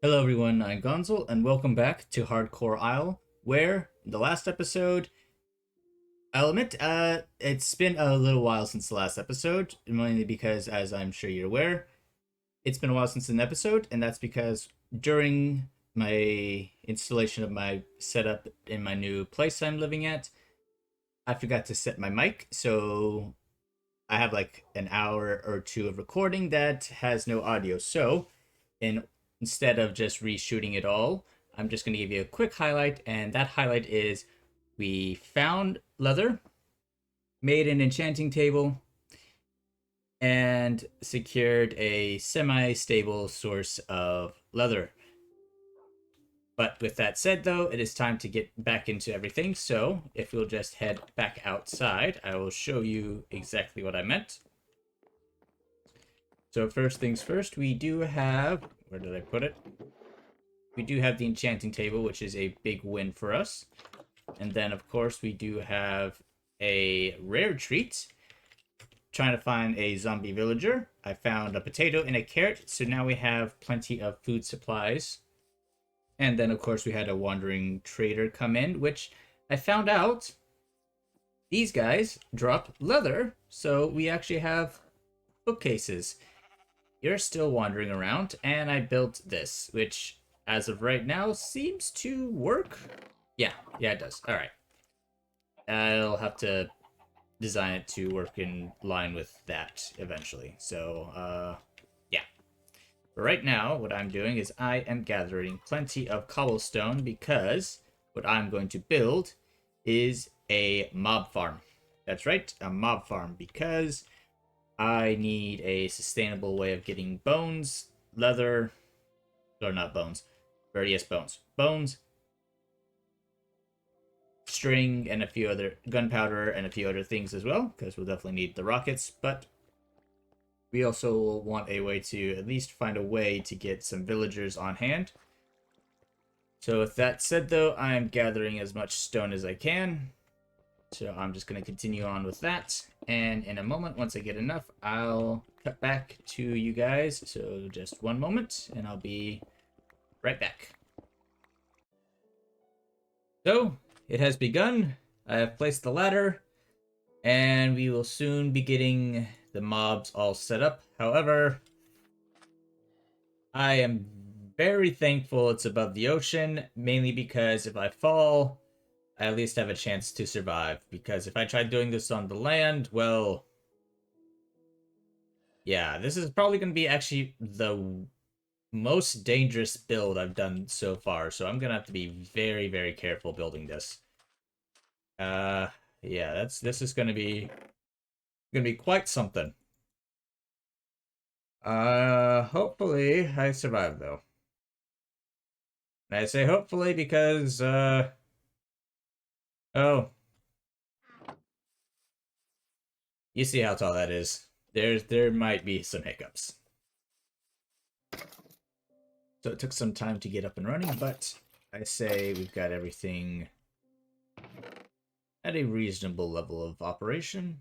Hello everyone, I'm Ganxol, and welcome back to Hardcore Isle, where in the last episode, I'll admit, it's been a little while since the last episode, mainly because, as I'm sure you're aware, it's been a while since an episode, and that's because during my installation of my setup in my new place I'm living at, I forgot to set my mic, so I have like an hour or two of recording that has no audio. So, in instead of just reshooting it all, I'm just going to give you a quick highlight, and that highlight is we found leather, made an enchanting table, and secured a semi-stable source of leather. But with that said, though, it is time to get back into everything. So if we'll just head back outside, I will show you exactly what I meant. So first things first, we do have, where did I put it? We do have the enchanting table, which is a big win for us. And then, of course, we do have a rare treat. Trying to find a zombie villager. I found a potato and a carrot, so now we have plenty of food supplies. And then, of course, we had a wandering trader come in, which I found out these guys drop leather, so we actually have bookcases. You're still wandering around, and I built this, which, as of right now, seems to work. Yeah, it does. All right. I'll have to design it to work in line with that eventually. So, yeah. But right now, what I'm doing is I am gathering plenty of cobblestone because what I'm going to build is a mob farm. That's right, a mob farm, because I need a sustainable way of getting bones, leather, or not bones, or yes, bones. Bones, string, and a few other gunpowder and a few other things as well, because we'll definitely need the rockets, but we also want a way to at least find a way to get some villagers on hand. So with that said, though, I'm gathering as much stone as I can. So I'm just going to continue on with that. And in a moment, once I get enough, I'll cut back to you guys. So just one moment, and I'll be right back. So it has begun. I have placed the ladder, and we will soon be getting the mobs all set up. However, I am very thankful it's above the ocean, mainly because if I fall, I at least have a chance to survive. Because if I tried doing this on the land, well, yeah, this is probably going to be actually the most dangerous build I've done so far. So I'm going to have to be very, very careful building this. Uh, yeah, this is going to be quite something. Hopefully I survive though. And I say hopefully because, oh, you see how tall that is. There might be some hiccups. So it took some time to get up and running, but I say we've got everything at a reasonable level of operation.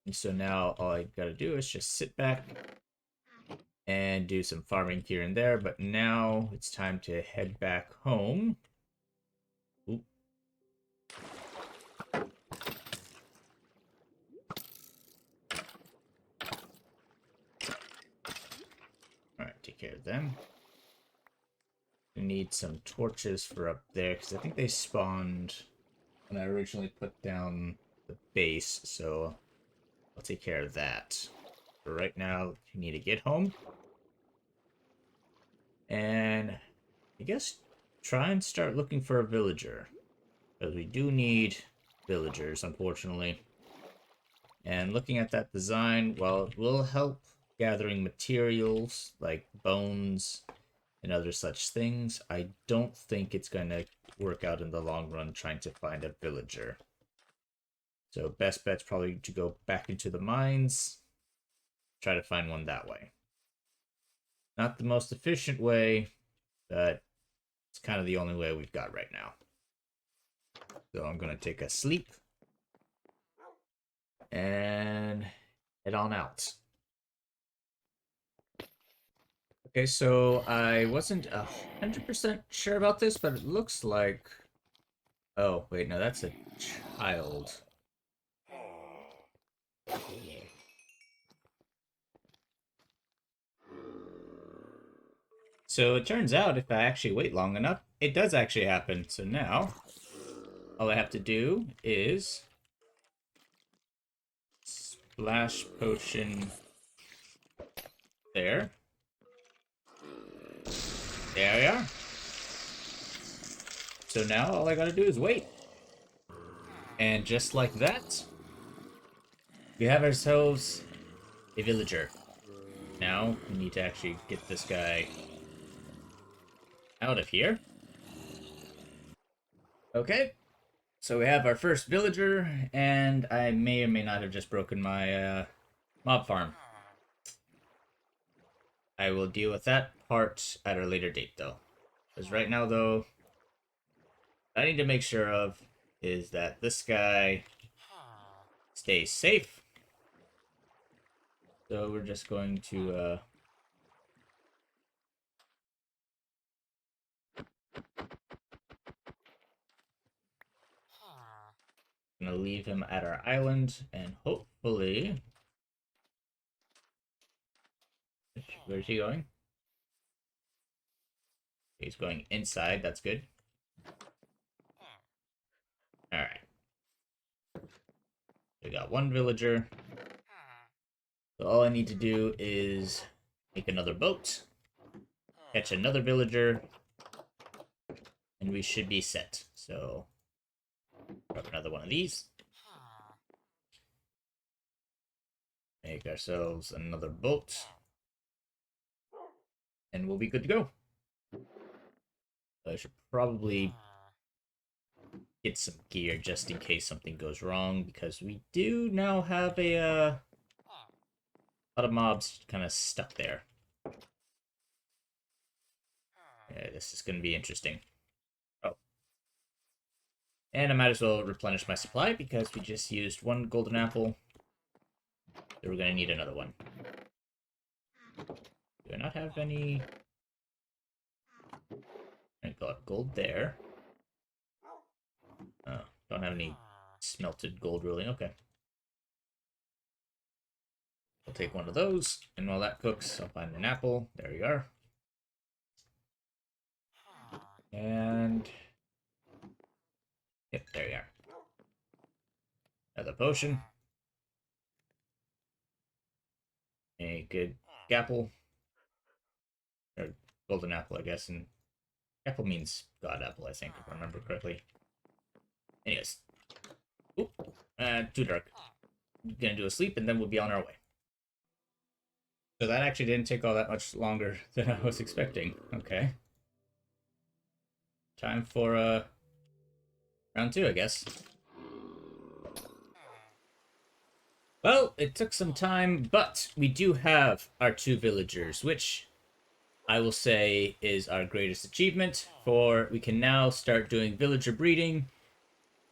And so now all I gotta do is just sit back and do some farming here and there, but now it's time to head back home. Oop. Alright, take care of them. We need some torches for up there, because I think they spawned when I originally put down the base, so I'll take care of that. For right now, you need to get home. And I guess try and start looking for a villager. Because we do need villagers, unfortunately. And looking at that design, while it will help gathering materials like bones and other such things, I don't think it's going to work out in the long run trying to find a villager. So best bet's probably to go back into the mines, try to find one that way. Not the most efficient way, but it's kind of the only way we've got right now. So I'm going to take a sleep and head on out. Okay, so I wasn't 100% sure about this, but it looks like... Oh, wait, no, that's a child. So it turns out if I actually wait long enough, it does actually happen. So now, all I have to do is splash potion there. There we are. So now all I gotta do is wait. And just like that, we have ourselves a villager. Now, we need to actually get this guy out of here. Okay, so we have our first villager, and I may or may not have just broken my mob farm. I will deal with that part at a later date, though. Because right now, though, what I need to make sure of is that this guy stays safe. So we're just going to gonna leave him at our island, and hopefully... Where's he going? He's going inside, that's good. Alright. We got one villager. So all I need to do is make another boat, catch another villager, and we should be set. So, grab another one of these. Make ourselves another boat. And we'll be good to go. I should probably get some gear just in case something goes wrong, because we do now have a lot of mobs kind of stuck there. Yeah, this is going to be interesting. Oh. And I might as well replenish my supply, because we just used one golden apple. So we're going to need another one. Do I not have any... I got gold there. Oh, don't have any smelted gold, really. Okay. I'll take one of those, and while that cooks, I'll find an apple. There you are. And... Yep, there you are. Another potion. A good apple. Or golden apple, I guess. And apple means god apple, I think, if I remember correctly. Anyways. Oop. Too dark. Gonna do a sleep, and then we'll be on our way. So that actually didn't take all that much longer than I was expecting. Okay. Time for round 2, I guess. Well, it took some time, but we do have our 2 villagers, which I will say is our greatest achievement, for we can now start doing villager breeding,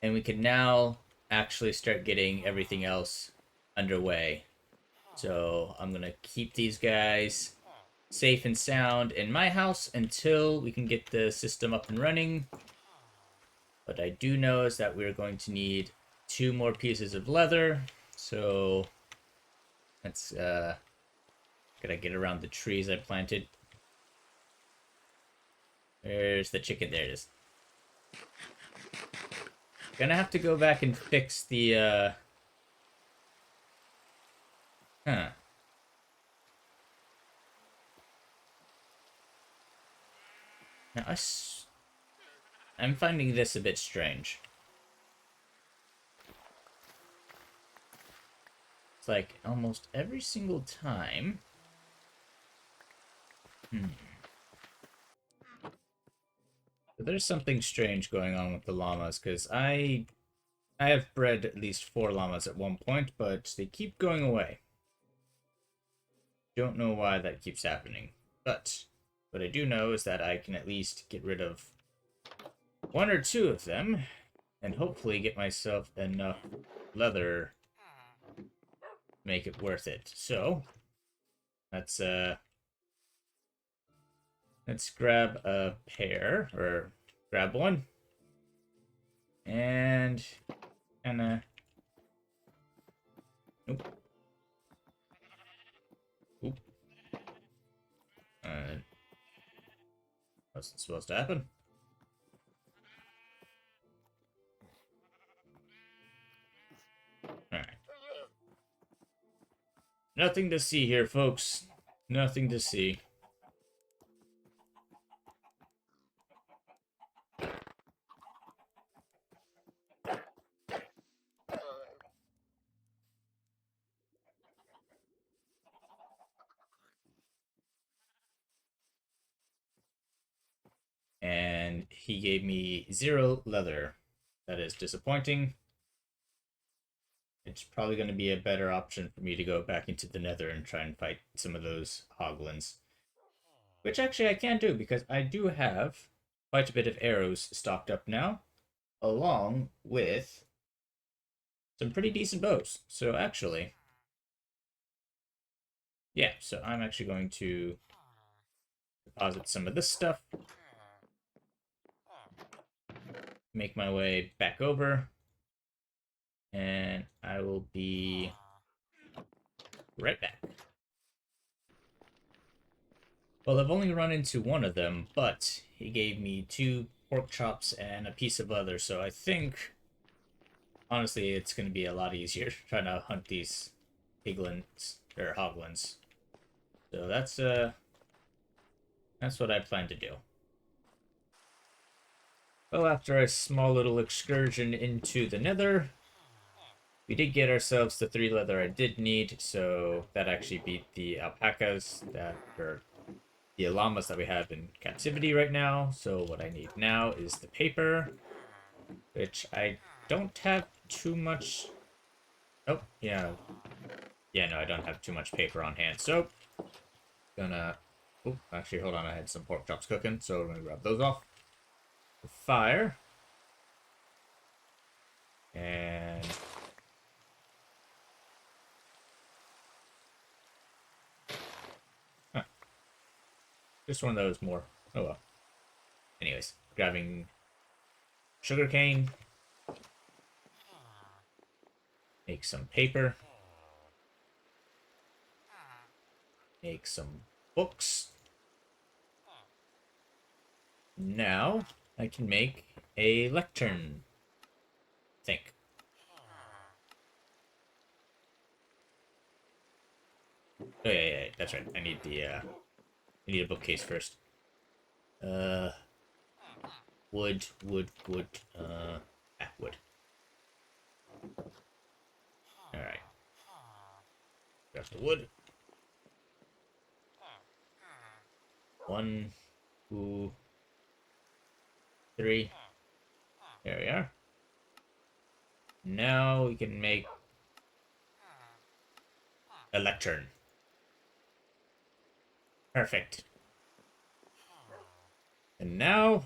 and we can now actually start getting everything else underway. So I'm going to keep these guys safe and sound in my house until we can get the system up and running. What I do know is that we're going to need 2 more pieces of leather. So let's gotta get around the trees I planted. There's the chicken. There it is. Gonna have to go back and fix the Huh. Now I'm finding this a bit strange. It's like almost every single time. But there's something strange going on with the llamas, because I have bred at least 4 llamas at one point, but they keep going away. Don't know why that keeps happening. But what I do know is that I can at least get rid of 1 or 2 of them, and hopefully get myself enough leather to make it worth it. So, let's Let's grab a pair, or grab one. And kinda... Nope. Oop. Wasn't supposed to happen. Alright. Nothing to see here, folks. Nothing to see. And he gave me 0 leather. That is disappointing. It's probably going to be a better option for me to go back into the nether and try and fight some of those hoglins. Which actually I can do, because I do have quite a bit of arrows stocked up now, along with some pretty decent bows. So actually, yeah, so I'm actually going to deposit some of this stuff, make my way back over, and I will be right back. Well, I've only run into one of them, but he gave me 2 pork chops and a piece of leather, so I think, honestly, it's going to be a lot easier trying to hunt these piglins, or hoglins. So that's what I plan to do. Well, after a small little excursion into the nether, we did get ourselves the 3 leather I did need, so that actually beat the alpacas that are the llamas that we have in captivity right now. So what I need now is the paper, which I don't have too much. Oh, yeah. Yeah, no, I don't have too much paper on hand. So, gonna... Oh, actually, hold on. I had some pork chops cooking, so we're gonna grab those off. The fire. And... Huh. Just one of those more. Oh, well. Anyways, grabbing sugarcane. Make some paper. Make some books. Now, I can make a lectern. Think. Oh, yeah, that's right. I need a bookcase first. Wood, wood, wood. Alright. Got the wood. 1, 2, 3. There we are. Now we can make a lectern. Perfect. And now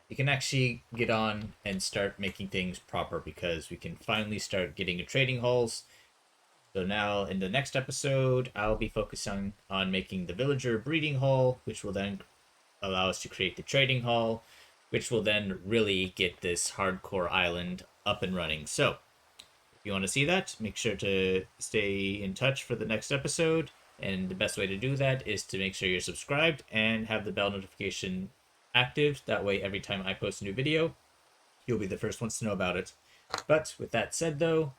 we can actually get on and start making things proper, because we can finally start getting trading halls. So now in the next episode, I'll be focusing on making the villager breeding hall, which will then allow us to create the trading hall, which will then really get this hardcore island up and running. So if you want to see that, make sure to stay in touch for the next episode. And the best way to do that is to make sure you're subscribed and have the bell notification active. That way, every time I post a new video, you'll be the first ones to know about it. But with that said, though,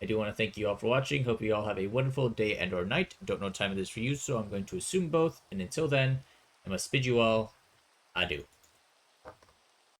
I do want to thank you all for watching. Hope you all have a wonderful day and or night. Don't know what time it is for you, so I'm going to assume both. And until then, I must bid you all adieu.